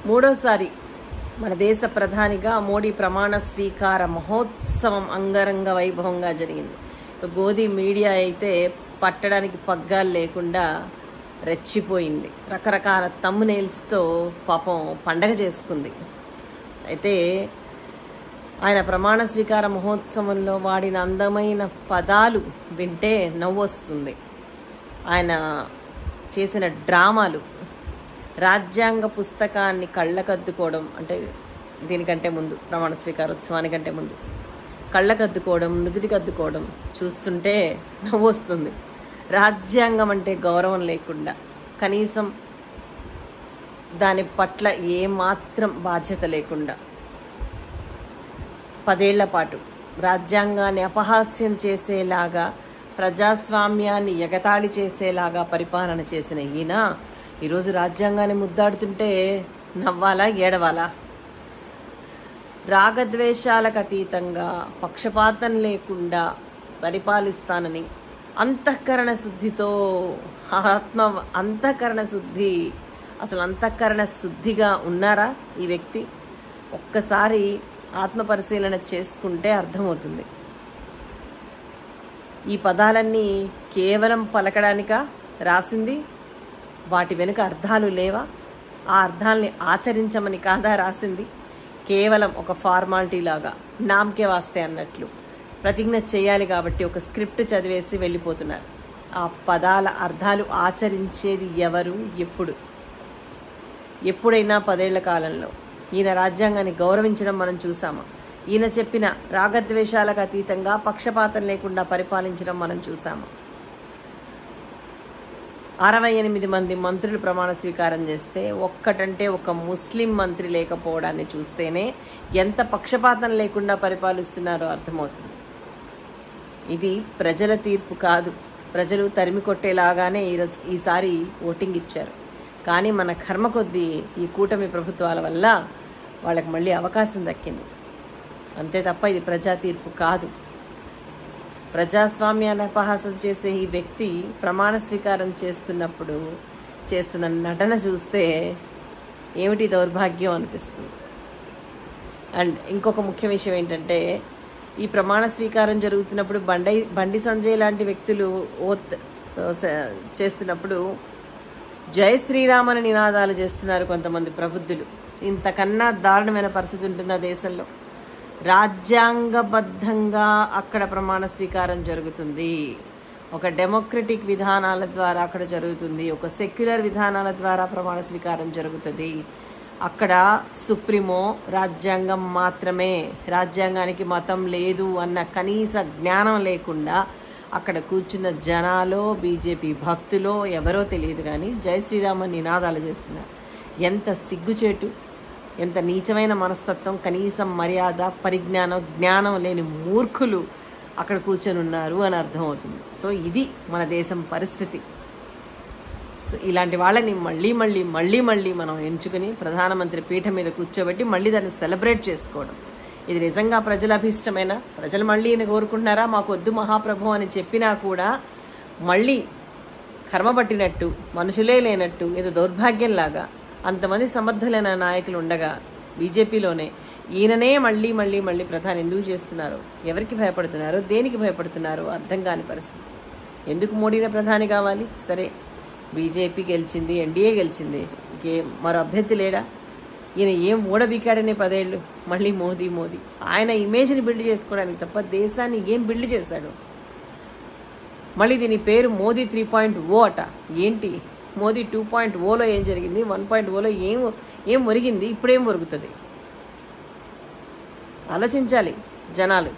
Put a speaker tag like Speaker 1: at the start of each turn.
Speaker 1: మూడోసారి మన దేశ ప్రధానిగా మోడీ ప్రమాణ స్వీకార మహోత్సవం అంగరంగ వైభవంగా జరిగింది. గోధి మీడియా అయితే పట్టడానికి పగ్గాలు లేకుండా రెచ్చిపోయింది. రకరకాల థంబ్నెయిల్స్తో పాపం పండగ చేసుకుంది. అయితే ఆయన ప్రమాణ స్వీకార మహోత్సవంలో వాడిన అందమైన పదాలు వింటే నవ్వొస్తుంది. ఆయన చేసిన డ్రామాలు, రాజ్యాంగ పుస్తకాన్ని కళ్ళకద్దుకోవడం, అంటే దీనికంటే ముందు ప్రమాణ స్వీకారోత్సవానికంటే ముందు కళ్ళకద్దుకోవడం, నుదుటికద్దుకోవడం చూస్తుంటే నవ్వొస్తుంది. రాజ్యాంగం అంటే గౌరవం లేకుండా, కనీసం దాని పట్ల ఏమాత్రం బాధ్యత లేకుండా 10 ఏళ్ల పాటు రాజ్యాంగాన్ని అపహాస్యం చేసేలాగా, ప్రజాస్వామ్యాన్ని ఎగతాళి చేసేలాగా పరిపాలన చేసిన ఈయన ఈరోజు రాజ్యాంగాన్ని ముద్దాడుతుంటే నవ్వాలా, ఏడవాలా? రాగద్వేషాలకు అతీతంగా, పక్షపాతం లేకుండా పరిపాలిస్తానని అంతఃకరణ శుద్ధితో, అంతఃకరణ శుద్ధి, అసలు అంతఃకరణ శుద్ధిగా ఉన్నారా ఈ వ్యక్తి? ఒక్కసారి ఆత్మ పరిశీలన చేసుకుంటే అర్థమవుతుంది. ఈ పదాలన్నీ కేవలం పలకడానికా రాసింది? వాటి వెనుక అర్థాలు లేవా? ఆ అర్థాలని ఆచరించమని కాదా రాసింది? కేవలం ఒక ఫార్మాలిటీ లాగా, నామకే వాస్తే అన్నట్లు ప్రతిజ్ఞ చేయాలి కాబట్టి ఒక స్క్రిప్ట్ చదివేసి వెళ్ళిపోతున్నారు. ఆ పదాల అర్థాలు ఆచరించేది ఎవరు, ఎప్పుడు? ఎప్పుడైనా 10 ఏళ్ల కాలంలో ఈయన రాజ్యాంగాన్ని గౌరవించడం మనం చూసామా? ఈయన చెప్పిన రాగద్వేషాలకు అతీతంగా, పక్షపాతం లేకుండా పరిపాలించడం మనం చూసామా? 68 మంది మంత్రులు ప్రమాణ స్వీకారం చేస్తే ఒక్కటంటే ఒక ముస్లిం మంత్రి లేకపోవడాన్ని చూస్తేనే ఎంత పక్షపాతం లేకుండా పరిపాలిస్తున్నారో అర్థమవుతుంది. ఇది ప్రజల తీర్పు కాదు. ప్రజలు తరిమి కొట్టేలాగానే ఈసారి ఓటింగ్ ఇచ్చారు. కానీ మన కర్మ కొద్దీ ఈ కూటమి ప్రభుత్వాల వల్ల వాళ్ళకి మళ్ళీ అవకాశం దక్కింది. అంతే తప్ప ఇది ప్రజా తీర్పు కాదు. ప్రజాస్వామ్యాన్ని అపహాసం చేసే ఈ వ్యక్తి ప్రమాణ స్వీకారం చేస్తున్నప్పుడు చేస్తున్న నటన చూస్తే ఏమిటి దౌర్భాగ్యం అనిపిస్తుంది. అండ్ ఇంకొక ముఖ్య విషయం ఏంటంటే, ఈ ప్రమాణ స్వీకారం జరుగుతున్నప్పుడు బండి సంజయ్ లాంటి వ్యక్తులు ఓత్ చేస్తున్నప్పుడు జై శ్రీరామ్ అని నినాదాలు చేస్తున్నారు కొంతమంది ప్రబుద్ధులు. ఇంతకన్నా దారుణమైన పరిస్థితి ఉంటుందా దేశంలో? రాజ్యాంగబద్ధంగా అక్కడ ప్రమాణ స్వీకారం జరుగుతుంది. ఒక డెమోక్రటిక్ విధానాల ద్వారా అక్కడ జరుగుతుంది. ఒక సెక్యులర్ విధానాల ద్వారా ప్రమాణ స్వీకారం జరుగుతుంది. అక్కడ సుప్రీమో రాజ్యాంగం మాత్రమే, రాజ్యాంగానికి మతం లేదు అన్న కనీస జ్ఞానం లేకుండా అక్కడ కూర్చున్న జనాలో, బీజేపీ భక్తులో ఎవరో తెలియదు కానీ జై శ్రీరామ్ నినాదాలు చేస్తున్నారు. ఎంత సిగ్గుచేటు, ఎంత నీచమైన మనస్తత్వం, కనీసం మర్యాద, పరిజ్ఞానం, జ్ఞానం లేని మూర్ఖులు అక్కడ కూర్చొని ఉన్నారు అని అర్థమవుతుంది. సో ఇది మన దేశం పరిస్థితి. సో ఇలాంటి వాళ్ళని మళ్ళీ మనం ఎంచుకుని ప్రధానమంత్రి పీఠం మీద కూర్చోబెట్టి మళ్ళీ దాన్ని సెలబ్రేట్ చేసుకోవడం, ఇది నిజంగా ప్రజల అభిష్టమేనా? ప్రజలు మళ్ళీ ఈయన కోరుకుంటున్నారా? మాకు వద్దు మహాప్రభు అని చెప్పినా కూడా మళ్ళీ కర్మ పట్టినట్టు, మనుషులే లేనట్టు, ఏదో దౌర్భాగ్యంలాగా అంతమంది సమర్థులైన నాయకులు ఉండగా బీజేపీలోనే ఈయననే మళ్ళీ ప్రధాని ఎందుకు చేస్తున్నారు? ఎవరికి భయపడుతున్నారు? దేనికి భయపడుతున్నారు? అర్థం కాని పరిస్థితి. ఎందుకు మోడీనే ప్రధాని కావాలి? సరే, బీజేపీ గెలిచింది, ఎన్డీఏ గెలిచింది, మరో అభ్యర్థి లేడా? ఈయన ఏం ఓడబీకాడనే 10 ఏళ్ళు మళ్ళీ మోదీ ఆయన ఇమేజ్ని బిల్డ్ చేసుకోవడానికి తప్ప దేశాన్ని ఏం బిల్డ్ చేశాడు? మళ్ళీ దీని పేరు మోదీ 3.0 అట. ఏంటి మోదీ 2.0లో ఏం జరిగింది? 1.0లో ఏం ఒరిగింది? ఇప్పుడేం ఒరుగుతుంది? ఆలోచించాలి జనాలు.